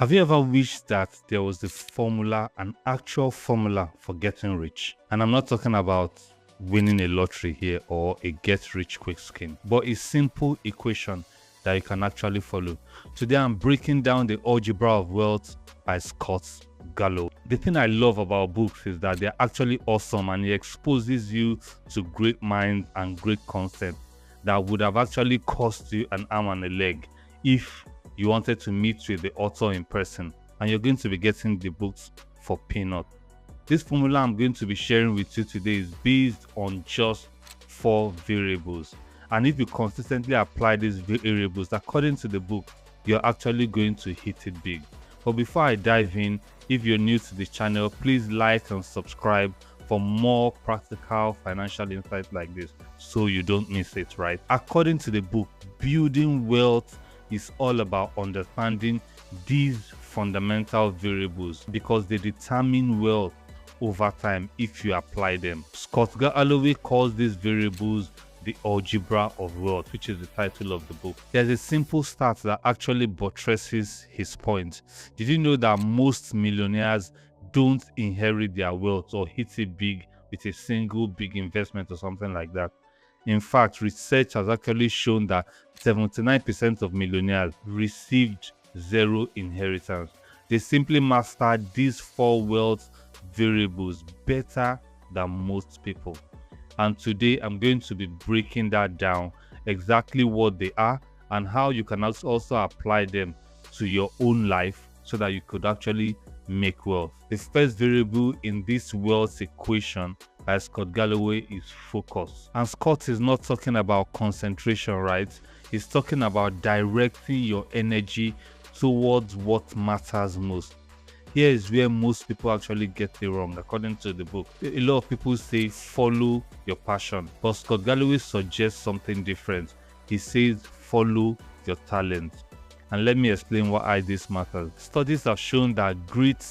Have you ever wished that there was a formula, an actual formula for getting rich? And I'm not talking about winning a lottery here or a get rich quick scheme, but a simple equation that you can actually follow. Today I'm breaking down the Algebra of Wealth by Scott Galloway. The thing I love about books is that they're actually awesome, and it exposes you to great minds and great concepts that would have actually cost you an arm and a leg if you wanted to meet with the author in person, and you're going to be getting the books for peanuts. This formula I'm going to be sharing with you today is based on just 4 variables, and if you consistently apply these variables according to the book, you're actually going to hit it big. But before I dive in, if you're new to the channel, please like and subscribe for more practical financial insights like this so you don't miss it, right? According to the book, building wealth is all about understanding these fundamental variables because they determine wealth over time if you apply them. Scott Galloway calls these variables the Algebra of Wealth, which is the title of the book. There's a simple stat that actually buttresses his point. Did you know that most millionaires don't inherit their wealth or hit it big with a single big investment or something like that? In fact, research has actually shown that 79% of millionaires received zero inheritance. They simply mastered these 4 wealth variables better than most people. And today I'm going to be breaking that down, exactly what they are and how you can also apply them to your own life so that you could actually make wealth. The first variable in this wealth equation by Scott Galloway is focus. And Scott is not talking about concentration, right? He's talking about directing your energy towards what matters most. Here is where most people actually get it wrong, according to the book. A lot of people say follow your passion, but Scott Galloway suggests something different. He says follow your talent. And let me explain why this matters. Studies have shown that grit,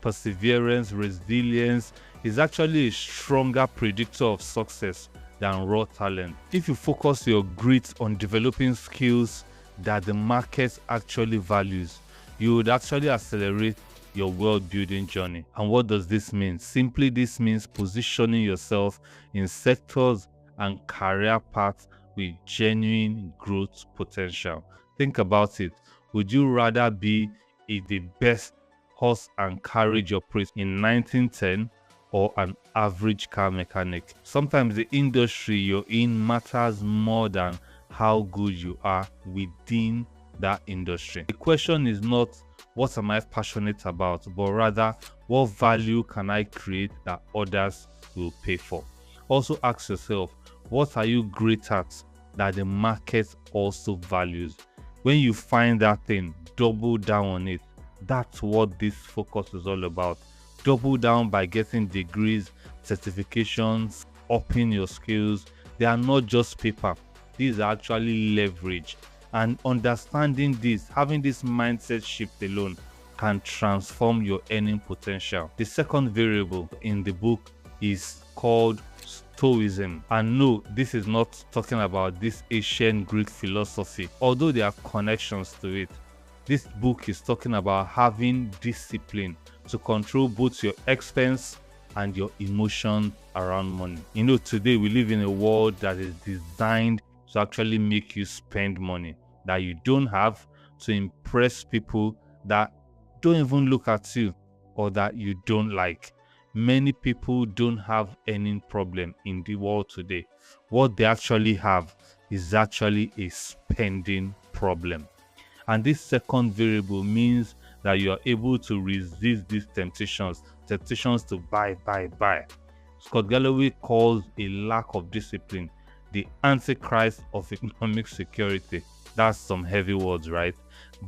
perseverance, resilience is actually a stronger predictor of success than raw talent. If you focus your grit on developing skills that the market actually values, you would actually accelerate your wealth building journey. And what does this mean? Simply, this means positioning yourself in sectors and career paths with genuine growth potential. Think about it. Would you rather be the best horse and carriage operator in 1910 or an average car mechanic? Sometimes the industry you're in matters more than how good you are within that industry. The question is not what am I passionate about, but rather what value can I create that others will pay for. Also ask yourself, what are you great at that the market also values? When you find that thing, double down on it. That's what this focus is all about. Double down by getting degrees, certifications, upping your skills. They are not just paper. These are actually leverage. And understanding this, having this mindset shift alone can transform your earning potential. The second variable in the book is called Stoicism. And no, this is not talking about this ancient Greek philosophy, although there are connections to it. This book is talking about having discipline to control both your expense and your emotion around money. You know, today we live in a world that is designed to actually make you spend money that you don't have, to impress people that don't even look at you or that you don't like. Many people don't have any problem in the world today. What they actually have is actually a spending problem. And this second variable means that you are able to resist these temptations to buy. Scott Galloway calls a lack of discipline the antichrist of economic security. That's some heavy words, right?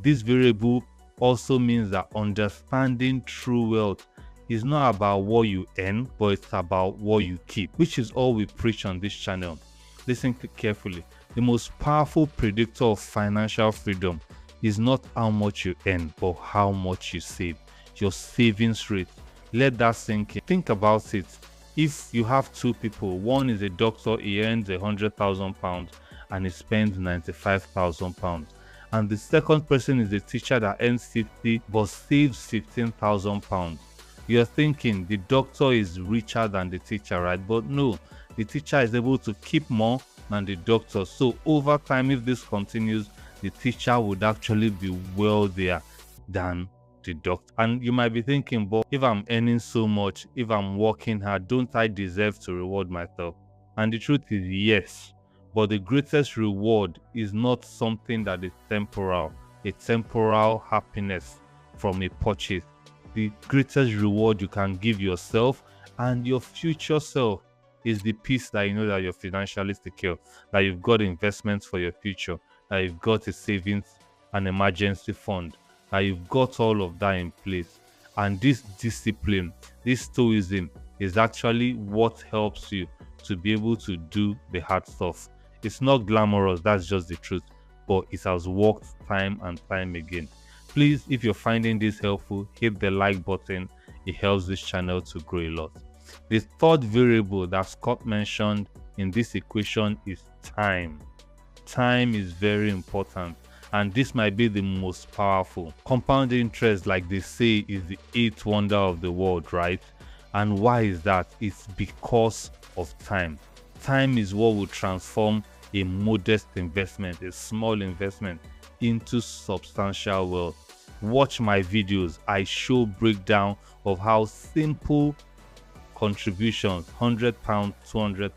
This variable also means that understanding true wealth is not about what you earn, but it's about what you keep, which is all we preach on this channel. Listen carefully. The most powerful predictor of financial freedom is not how much you earn, but how much you save. Your savings rate. Let that sink in. Think about it. If you have 2 people, one is a doctor, he earns £100,000 and he spends £95,000, And the second person is the teacher that earns 50 but saves 15,000 pounds. You're thinking the doctor is richer than the teacher, right? But no, the teacher is able to keep more than the doctor. So over time, if this continues, the teacher would actually be wealthier than the doctor. And you might be thinking, but if I'm earning so much, if I'm working hard, don't I deserve to reward myself? And the truth is yes, but the greatest reward is not something that is temporal, a temporal happiness from a purchase. The greatest reward you can give yourself and your future self is the peace that you know that you're financially secure, that you've got investments for your future, that you've got a savings and emergency fund, that you've got all of that in place. And this discipline, this stoicism, is actually what helps you to be able to do the hard stuff. It's not glamorous, that's just the truth, but it has worked time and time again. Please, if you're finding this helpful, hit the like button. It helps this channel to grow a lot. The third variable that Scott mentioned in this equation is time. Time is very important, and this might be the most powerful. Compound interest, like they say, is the eighth wonder of the world, right? And why is that? It's because of time. Time is what will transform a modest investment, a small investment, into substantial wealth. Watch my videos. I show breakdown of how simple contributions, £100, £200,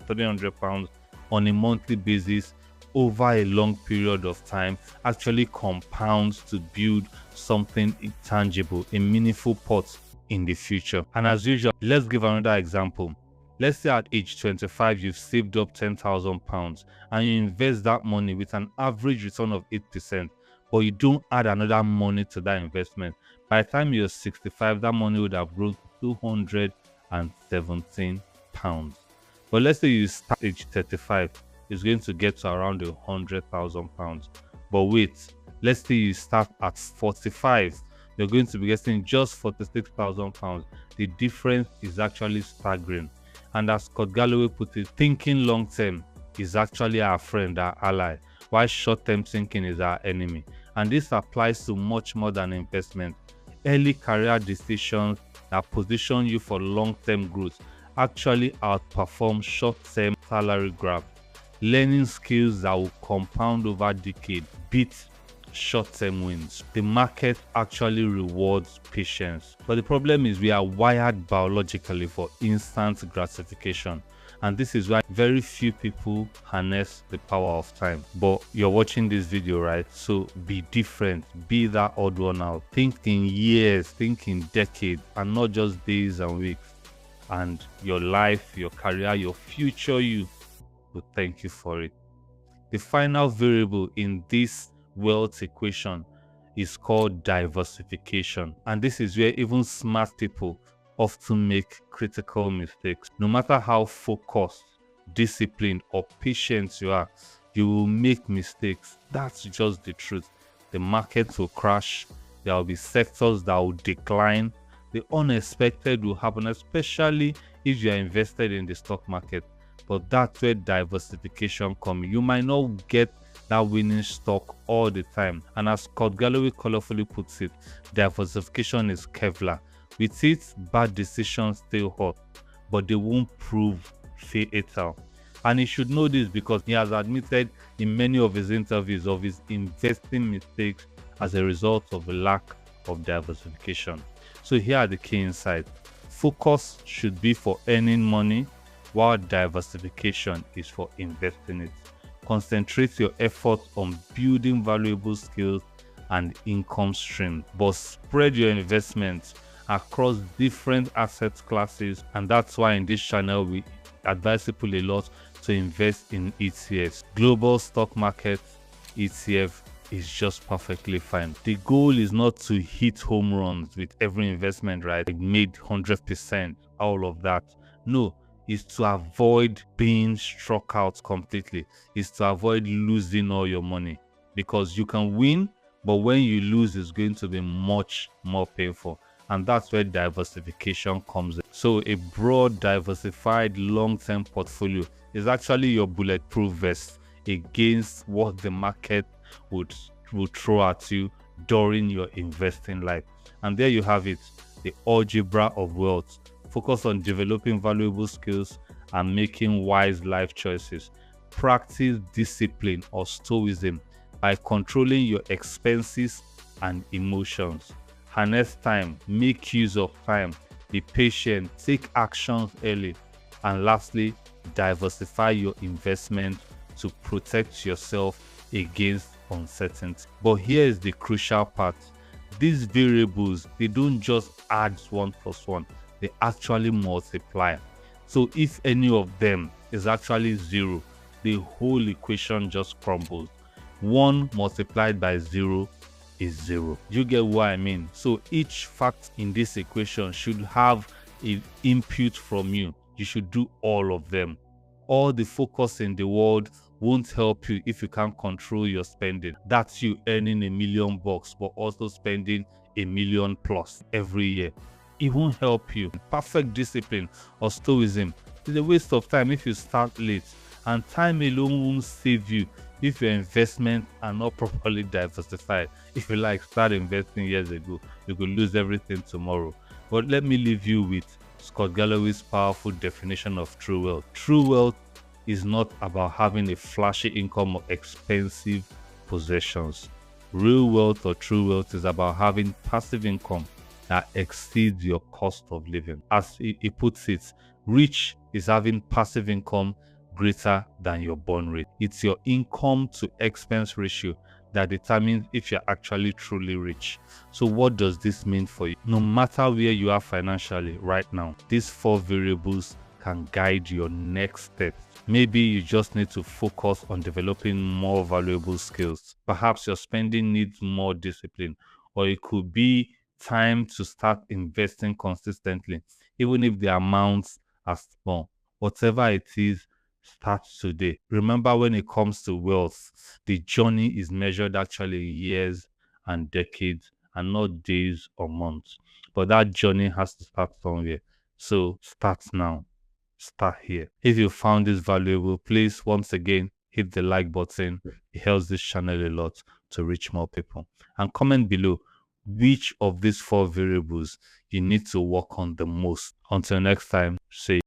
£300 on a monthly basis over a long period of time actually compounds to build something tangible, a meaningful pot in the future. And as usual, let's give another example. Let's say at age 25, you've saved up £10,000 and you invest that money with an average return of 8%, but you don't add another money to that investment. By the time you're 65, that money would have grown to £217. But let's say you start at age 35, it's going to get to around £100,000. But wait, let's say you start at 45, you're going to be getting just £46,000. The difference is actually staggering. And as Scott Galloway put it, thinking long term is actually our friend, our ally, while short term thinking is our enemy. And this applies to much more than investment. Early career decisions that position you for long term growth actually outperform short term salary grab. Learning skills that will compound over decades beat short-term wins. The market actually rewards patience. But the problem is we are wired biologically for instant gratification. And this is why very few people harness the power of time. But you're watching this video, right? So be different. Be that odd one out. Think in years, think in decades, and not just days and weeks. And your life, your career, your future you will thank you for it. The final variable in this wealth equation is called diversification, and this is where even smart people often make critical mistakes. No matter how focused, disciplined, or patient you are, you will make mistakes. That's just the truth. The market will crash, there will be sectors that will decline, the unexpected will happen, especially if you are invested in the stock market. But that's where diversification comes. You might not get that winning stock all the time. And as Scott Galloway colorfully puts it, diversification is Kevlar. With it, bad decisions stay hot, but they won't prove fatal. And he should know this because he has admitted in many of his interviews of his investing mistakes as a result of a lack of diversification. So here are the key insights. Focus should be for earning money, while diversification is for investing it. Concentrate your efforts on building valuable skills and income streams, but spread your investments across different asset classes. And that's why in this channel we advise people a lot to invest in ETFs. Global stock market ETF is just perfectly fine. The goal is not to hit home runs with every investment, right? Like made 100%, all of that. No, is to avoid being struck out completely, is to avoid losing all your money, because you can win, but when you lose, it's going to be much more painful. And that's where diversification comes in. So a broad, diversified, long-term portfolio is actually your bulletproof vest against what the market would will throw at you during your investing life. And there you have it, the algebra of wealth. Focus on developing valuable skills and making wise life choices. Practice discipline or stoicism by controlling your expenses and emotions. Harness time, make use of time, be patient, take actions early, and lastly, diversify your investment to protect yourself against uncertainty. But here is the crucial part. These variables, they don't just add 1 plus 1, they actually multiply. So if any of them is actually 0, the whole equation just crumbles. 1 multiplied by 0 is 0. You get what I mean? So each fact in this equation should have an input from you. You should do all of them. All the focus in the world won't help you if you can't control your spending. That's you earning $1 million but also spending $1 million plus every year. It won't help you. Perfect discipline or stoicism is a waste of time if you start late, and time alone won't save you if your investments are not properly diversified. If you start investing years ago, you could lose everything tomorrow. But let me leave you with Scott Galloway's powerful definition of true wealth. True wealth is not about having a flashy income or expensive possessions. Real wealth or true wealth is about having passive income that exceeds your cost of living. As he puts it, rich is having passive income greater than your burn rate. It's your income to expense ratio that determines if you're actually truly rich. So what does this mean for you? No matter where you are financially right now, these 4 variables can guide your next step. Maybe you just need to focus on developing more valuable skills. Perhaps your spending needs more discipline, or it could be time to start investing consistently, even if the amounts are small. Whatever it is, start today. Remember, when it comes to wealth, the journey is measured actually in years and decades and not days or months. But that journey has to start somewhere. So start now. Start here. If you found this valuable, please once again hit the like button. It helps this channel a lot to reach more people. And comment below which of these 4 variables you need to work on the most. Until next time, say